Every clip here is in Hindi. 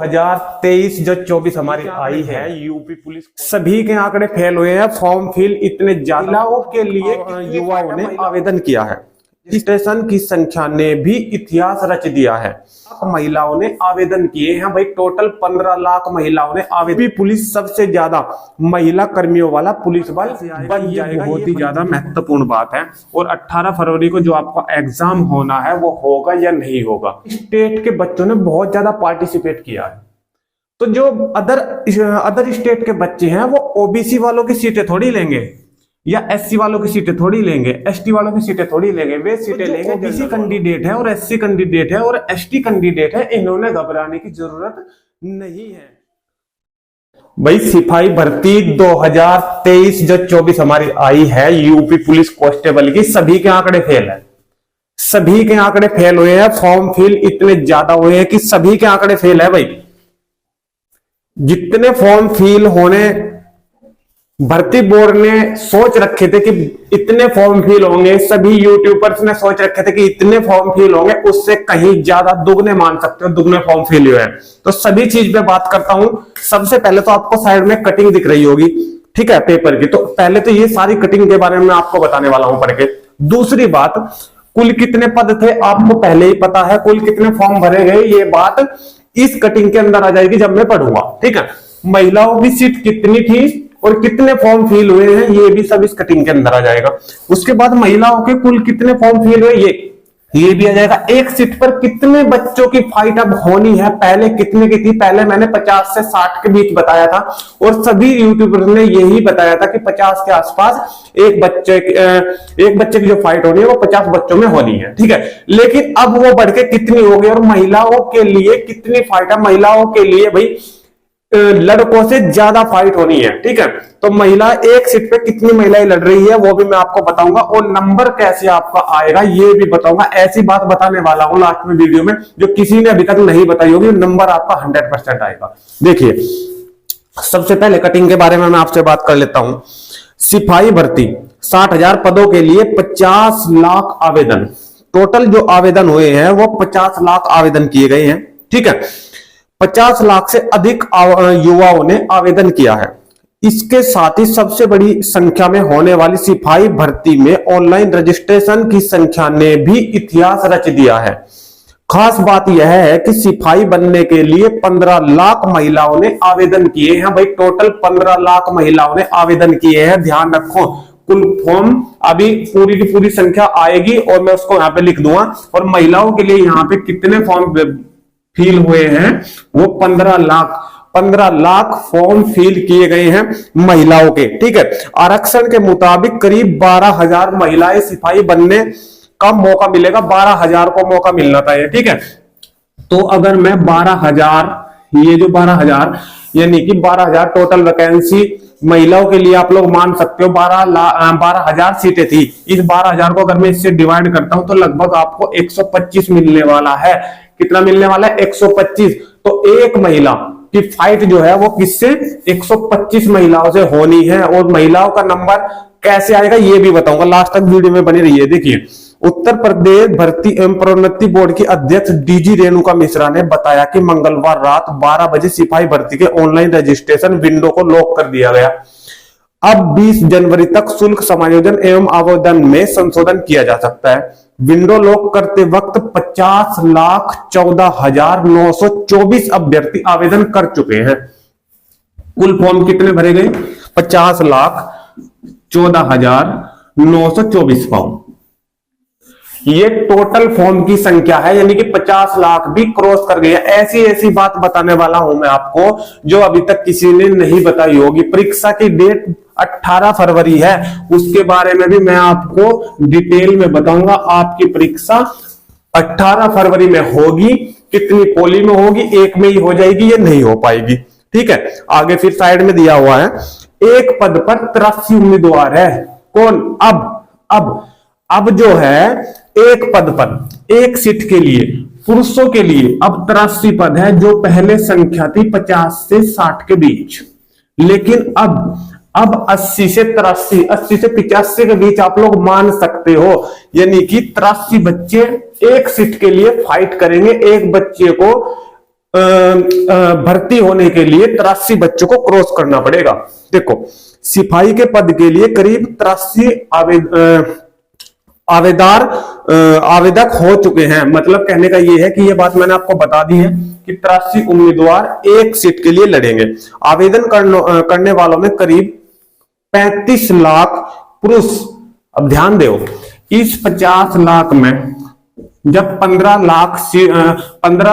2023 जो 24 हमारी आई है यूपी पुलिस, सभी के आंकड़े फेल हुए हैं। फॉर्म फिल इतने ज्यादा के लिए युवाओं ने आवेदन किया है। स्टेशन की संख्या ने भी इतिहास रच दिया है। महिलाओं ने आवेदन किए हैं भाई, टोटल 15 लाख महिलाओं ने आवेदन। पुलिस सबसे ज्यादा महिला कर्मियों वाला पुलिस बल बन जाएगा, बहुत ही ज्यादा महत्वपूर्ण बात है। और 18 फरवरी को जो आपका एग्जाम होना है वो होगा या नहीं होगा। स्टेट के बच्चों ने बहुत ज्यादा पार्टिसिपेट किया है, तो जो अदर स्टेट के बच्चे हैं वो ओबीसी वालों की सीटें थोड़ी लेंगे या एससी वालों की सीटें थोड़ी लेंगे, एसटी वालों की सीटें थोड़ी लेंगे। वे सीटें लेंगे ओबीसी कैंडिडेट है और एससी कैंडिडेट है और एसटी कैंडिडेट है। इन्होंने घबराने की जरूरत नहीं है भाई। सिपाही भर्ती 2023 जो 24 हमारी आई है यूपी पुलिस कांस्टेबल की, सभी के आंकड़े फेल है। सभी के आंकड़े फेल हुए हैं। फॉर्म फिल इतने ज्यादा हुए हैं कि सभी के आंकड़े फेल है भाई। जितने फॉर्म फिल होने भर्ती बोर्ड ने सोच रखे थे कि इतने फॉर्म फिल होंगे, सभी यूट्यूबर्स ने सोच रखे थे कि इतने फॉर्म फिल होंगे, उससे कहीं ज्यादा दुगने मान सकते हो, दुगने फॉर्म फिल हुए हैं। तो सभी चीज पे बात करता हूं। सबसे पहले तो आपको साइड में कटिंग दिख रही होगी, ठीक है, पेपर की। तो पहले तो ये सारी कटिंग के बारे में आपको बताने वाला हूं पढ़ के। दूसरी बात, कुल कितने पद थे आपको पहले ही पता है, कुल कितने फॉर्म भरे गए ये बात इस कटिंग के अंदर आ जाएगी जब मैं पढ़ूंगा, ठीक है। महिलाओं की सीट कितनी थी और कितने फॉर्म फिल हुए हैं ये भी सब इस कटिंग के अंदर आ जाएगा। उसके बाद महिलाओं के कुल कितने फॉर्म फिल हुए ये भी आ जाएगा। एक सीट पर कितने बच्चों की फाइट अब होनी है, पहले कितने की थी। पहले मैंने 50 से 60 के बीच बताया था और सभी यूट्यूबर्स ने यही बताया था कि 50 के आसपास एक बच्चे की जो फाइट होनी है वो 50 बच्चों में होनी है, ठीक है। लेकिन अब वो बढ़ के कितनी हो गई और महिलाओं के लिए कितनी फाइट है। महिलाओं के लिए भाई लड़कों से ज्यादा फाइट होनी है, ठीक है। तो महिला एक सीट पे कितनी महिलाएं लड़ रही है वो भी मैं आपको बताऊंगा और नंबर कैसे आपका आएगा ये भी बताऊंगा। ऐसी बात बताने वाला हूं लास्ट में वीडियो में जो किसी ने अभी तक नहीं बताई होगी। नंबर आपका 100% आएगा। देखिए, सबसे पहले कटिंग के बारे में मैं आपसे बात कर लेता हूं। सिपाही भर्ती 60,000 पदों के लिए 50 लाख आवेदन। टोटल जो आवेदन हुए हैं वो 50 लाख आवेदन किए गए हैं, ठीक है। 50 लाख से अधिक युवाओं ने आवेदन किया है। इसके साथ ही सबसे बड़ी संख्या में होने वाली सिपाही भर्ती में ऑनलाइन रजिस्ट्रेशन की संख्या ने भी इतिहास रच दिया है। खास बात यह है कि सिपाही बनने के लिए 15 लाख महिलाओं ने आवेदन किए हैं भाई। टोटल 15 लाख महिलाओं ने आवेदन किए हैं। ध्यान रखो, कुल फॉर्म अभी पूरी की पूरी संख्या आएगी और मैं उसको यहाँ पे लिख दूंगा। और महिलाओं के लिए यहाँ पे कितने फॉर्म फिल हुए हैं वो 15 लाख फॉर्म फिल किए गए हैं महिलाओं के, ठीक है। आरक्षण के मुताबिक करीब 12,000 महिलाएं सिपाही बनने का मौका मिलेगा। 12,000 को मौका मिलना चाहिए, ठीक है। तो अगर मैं 12,000, ये जो 12,000 यानी कि 12,000 टोटल वैकेंसी महिलाओं के लिए आप लोग मान सकते हो 12,000 सीटें थी। इस 12,000 को अगर मैं इससे डिवाइड करता हूं तो लगभग आपको 125 मिलने वाला है। कितना मिलने वाला है? 125। तो एक महिला की फाइट जो है वो किससे? 125 महिलाओं से होनी है। और महिलाओं का नंबर कैसे आएगा ये भी बताऊंगा, लास्ट तक वीडियो में बनी रहिए। देखिए, उत्तर प्रदेश भर्ती एवं प्रोन्नति बोर्ड की अध्यक्ष डीजी रेणुका मिश्रा ने बताया कि मंगलवार रात 12 बजे सिपाही भर्ती के ऑनलाइन रजिस्ट्रेशन विंडो को लॉक कर दिया गया। अब 20 जनवरी तक शुल्क समायोजन एवं आवेदन में संशोधन किया जा सकता है। विंडो लॉक करते वक्त 50,14,924 अभ्यर्थी आवेदन कर चुके हैं। कुल फॉर्म कितने भरे गए? 50,14,924 फॉर्म। ये टोटल फॉर्म की संख्या है, यानी कि 50 लाख भी क्रॉस कर गया। ऐसी बात बताने वाला हूं मैं आपको जो अभी तक किसी ने नहीं बताई होगी। परीक्षा की डेट 18 फरवरी है, उसके बारे में भी मैं आपको डिटेल में बताऊंगा। आपकी परीक्षा 18 फरवरी में होगी। कितनी पोली में होगी? एक में ही हो जाएगी, ये नहीं हो पाएगी, ठीक है। आगे फिर साइड में दिया हुआ है, एक पद पर 83 उम्मीदवार है। कौन? अब जो है एक पद पर, एक सीट के लिए, पुरुषों के लिए अब 83 पद है, जो पहले संख्या थी 50 से 60 के बीच। लेकिन अब 80 से 83, 80 से 85 के बीच आप लोग मान सकते हो, यानी कि 83 बच्चे एक सीट के लिए फाइट करेंगे। एक बच्चे को भर्ती होने के लिए 83 बच्चों को क्रॉस करना पड़ेगा। देखो, सिपाही के पद के लिए करीब 83 आवेदक हो चुके हैं। मतलब कहने का ये है कि ये बात मैंने आपको बता दी है कि 83 उम्मीदवार एक सीट के लिए लड़ेंगे। आवेदन करने वालों में करीब 35 लाख पुरुष। अब ध्यान दो, इस 50 लाख में जब 15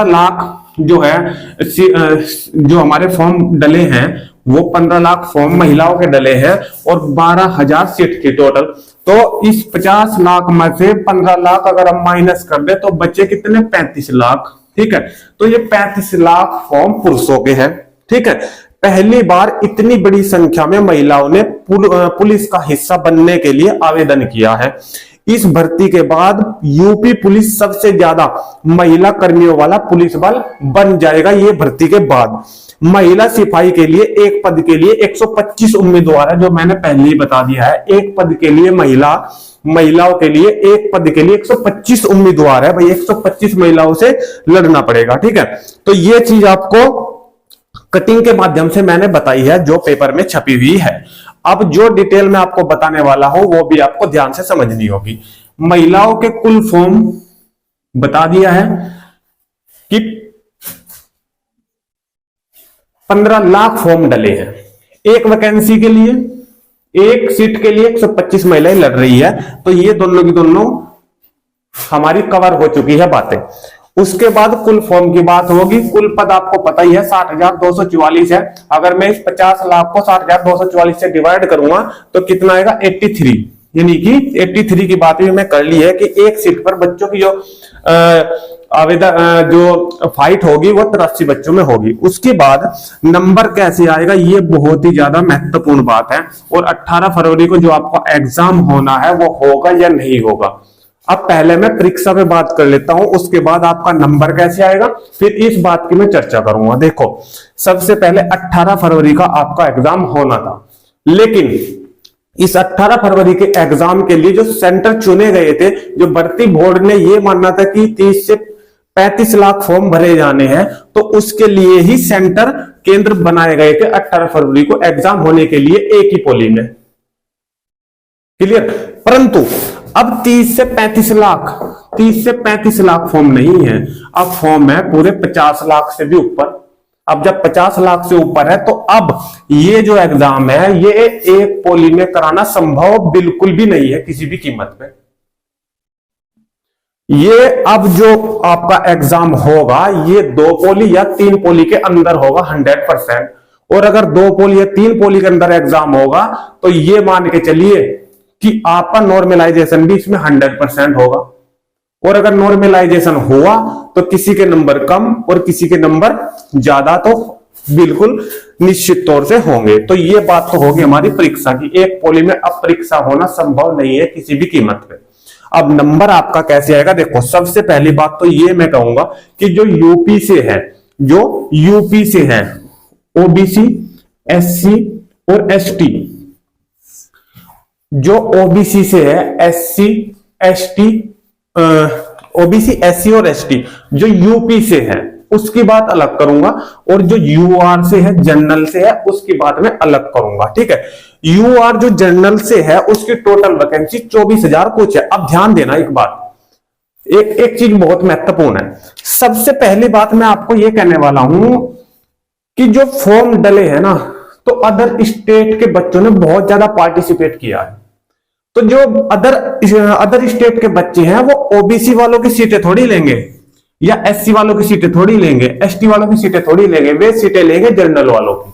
लाख जो है जो हमारे फॉर्म डले हैं वो 15 लाख फॉर्म महिलाओं के डले हैं और 12,000 सीट थी टोटल। तो इस 50 लाख में से 15 लाख अगर हम माइनस कर दे तो बचे कितने? 35 लाख। ठीक है, तो ये 35 लाख फॉर्म पुरुषों के हैं। ठीक है, पहली बार इतनी बड़ी संख्या में महिलाओं ने पुलिस का हिस्सा बनने के लिए आवेदन किया है। इस भर्ती के बाद यूपी पुलिस सबसे ज्यादा महिला कर्मियों वाला पुलिस बल बन जाएगा। ये भर्ती के बाद महिला सिपाही के लिए एक पद के लिए 125 उम्मीदवार है, जो मैंने पहले ही बता दिया है। एक पद के लिए महिलाओं के लिए एक पद के लिए 125 उम्मीदवार है भाई। 125 महिलाओं से लड़ना पड़ेगा। ठीक है, तो ये चीज आपको कटिंग के माध्यम से मैंने बताई है जो पेपर में छपी हुई है। अब जो डिटेल में आपको बताने वाला हूं वो भी आपको ध्यान से समझनी होगी। महिलाओं के कुल फॉर्म बता दिया है कि 15 लाख फॉर्म डले हैं। एक वैकेंसी के लिए, एक सीट के लिए 125 महिलाएं लड़ रही है। तो ये दोनों की दोनों हमारी कवर हो चुकी है बातें। उसके बाद कुल फॉर्म की बात होगी। कुल पद आपको पता ही है 60,244 है। अगर मैं इस 50 लाख को 60,244 से डिवाइड करूंगा तो कितना आएगा? 83। यानी कि 83 की बात भी मैं कर ली है कि एक सीट पर बच्चों की जो आवेदन जो फाइट होगी वो 83 बच्चों में होगी। उसके बाद नंबर कैसे आएगा ये बहुत ही ज्यादा महत्वपूर्ण बात है। और 18 फरवरी को जो आपका एग्जाम होना है वो होगा या नहीं होगा। अब पहले मैं परीक्षा पे बात कर लेता हूं, उसके बाद आपका नंबर कैसे आएगा फिर इस बात की मैं चर्चा करूंगा। देखो, सबसे पहले 18 फरवरी का आपका एग्जाम होना था, लेकिन इस 18 फरवरी के एग्जाम के लिए जो सेंटर चुने गए थे, जो भर्ती बोर्ड ने ये मानना था कि 30 से 35 लाख फॉर्म भरे जाने हैं, तो उसके लिए ही सेंटर केंद्र बनाए गए थे 18 फरवरी को एग्जाम होने के लिए एक ही पोली में। क्लियर? परंतु अब 30 से 35 लाख फॉर्म नहीं है, अब फॉर्म है पूरे 50 लाख से भी ऊपर। अब जब 50 लाख से ऊपर है तो अब ये जो एग्जाम है ये एक पोली में कराना संभव बिल्कुल भी नहीं है किसी भी कीमत पे। ये अब जो आपका एग्जाम होगा ये 2 पोली या 3 पोली के अंदर होगा 100%। और अगर 2 पोली या 3 पोली के अंदर एग्जाम होगा तो ये मान के चलिए कि आपका नॉर्मलाइजेशन भी इसमें 100% होगा। और अगर नॉर्मलाइजेशन हुआ तो किसी के नंबर कम और किसी के नंबर ज्यादा तो बिल्कुल निश्चित तौर से होंगे। तो ये बात तो होगी हमारी परीक्षा की। एक पोली में अब परीक्षा होना संभव नहीं है किसी भी कीमत पे। अब नंबर आपका कैसे आएगा? देखो, सबसे पहली बात तो ये मैं कहूंगा कि जो यूपी से है ओबीसी, एससी और एसटी, जो ओबीसी से है ओबीसी, एससी और एसटी जो यूपी से है उसकी बात अलग करूंगा, और जो यूआर से है, जनरल से है, उसकी बात मैं अलग करूंगा। ठीक है, यूआर जो जनरल से है उसकी टोटल वैकेंसी 24,000 कुछ है। अब ध्यान देना एक बात, एक चीज बहुत महत्वपूर्ण है। सबसे पहली बात मैं आपको यह कहने वाला हूं कि जो फॉर्म डले हैं ना, तो अदर स्टेट के बच्चों ने बहुत ज्यादा पार्टिसिपेट किया है। तो जो अदर स्टेट के बच्चे हैं वो ओबीसी वालों की सीटें थोड़ी लेंगे, या एससी वालों की सीटें थोड़ी लेंगे, एसटी वालों की सीटें थोड़ी लेंगे, वे सीटें लेंगे जनरल वालों की।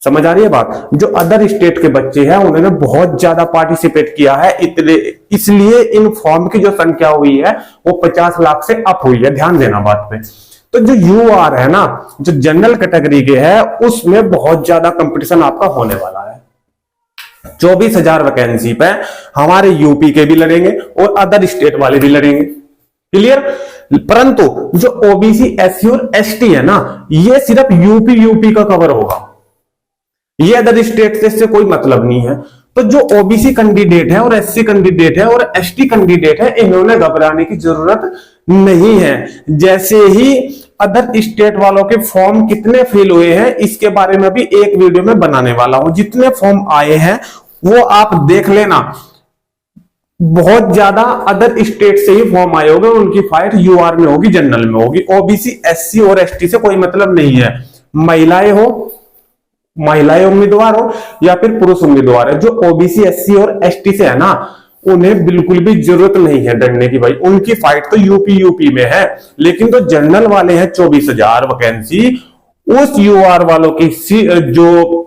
समझ आ रही है बात? जो अदर स्टेट के बच्चे हैं उन्होंने बहुत ज्यादा पार्टिसिपेट किया है, इसलिए इन फॉर्म की जो संख्या हुई है वो 50 लाख से अप हुई है। ध्यान देना बात पे। तो जो यूआर है ना, जो जनरल कैटेगरी के है, उसमें बहुत ज्यादा कंपटीशन आपका होने वाला है। 24,000 वैकेंसी पे हमारे यूपी के भी लड़ेंगे और अदर स्टेट वाले भी लड़ेंगे। क्लियर? परंतु जो ओबीसी, एससी और एसटी है ना, ये सिर्फ यूपी का कवर होगा, ये अदर स्टेट से इससे कोई मतलब नहीं है। तो जो ओबीसी कैंडिडेट है और एससी कैंडिडेट है और एसटी कैंडिडेट है, इन्होंने घबराने की जरूरत नहीं है। जैसे ही अदर स्टेट वालों के फॉर्म कितने फिल हुए हैं इसके बारे में भी एक वीडियो में बनाने वाला हूं। जितने फॉर्म आए हैं वो आप देख लेना, बहुत ज्यादा अदर स्टेट से ही फॉर्म आए होंगे, उनकी फाइट यूआर में होगी, जनरल में होगी। ओबीसी, एससी और एसटी से कोई मतलब नहीं है। महिलाएं उम्मीदवार हो या फिर पुरुष उम्मीदवार है, जो ओबीसी, एससी और एसटी से है ना, उन्हें बिल्कुल भी जरूरत नहीं है डरने की भाई। उनकी फाइट तो यूपी में है। लेकिन तो जनरल वाले हैं 24,000 वैकेंसी, उस यूआर वालों की जो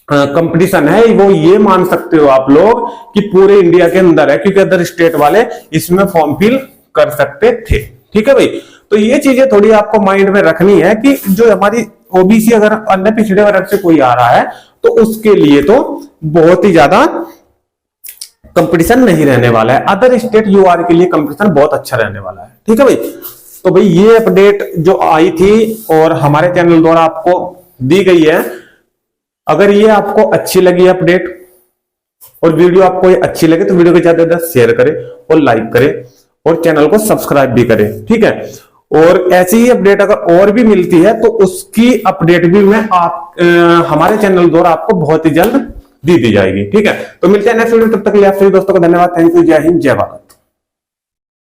कंपटीशन है वो ये मान सकते हो आप लोग कि पूरे इंडिया के अंदर है, क्योंकि अदर स्टेट वाले इसमें फॉर्म फिल कर सकते थे। ठीक है भाई, तो ये चीजें थोड़ी आपको माइंड में रखनी है कि जो हमारी ओबीसी अगर अन्य पिछड़े वर्ग से कोई आ रहा है तो उसके लिए तो बहुत ही ज्यादा कंपटीशन नहीं रहने वाला है। अदर स्टेट यूआर के लिए कंपटीशन बहुत अच्छा रहने वाला है। ठीक है भाई, तो भाई ये अपडेट जो आई थी और हमारे चैनल द्वारा आपको दी गई है, अगर ये आपको अच्छी लगी अपडेट और वीडियो आपको ये अच्छी लगे तो वीडियो को ज्यादा से ज्यादा शेयर करें और लाइक करें और चैनल को सब्सक्राइब भी करें। ठीक है, और ऐसी ही अपडेट अगर और भी मिलती है तो उसकी अपडेट भी मैं हमारे चैनल द्वारा आपको बहुत ही जल्द दी जाएगी। ठीक है, तो मिलते हैं नेक्स्ट वीडियो, तब तक के लिए आप सभी दोस्तों को धन्यवाद। थैंक यू, जय हिंद, जय भारत।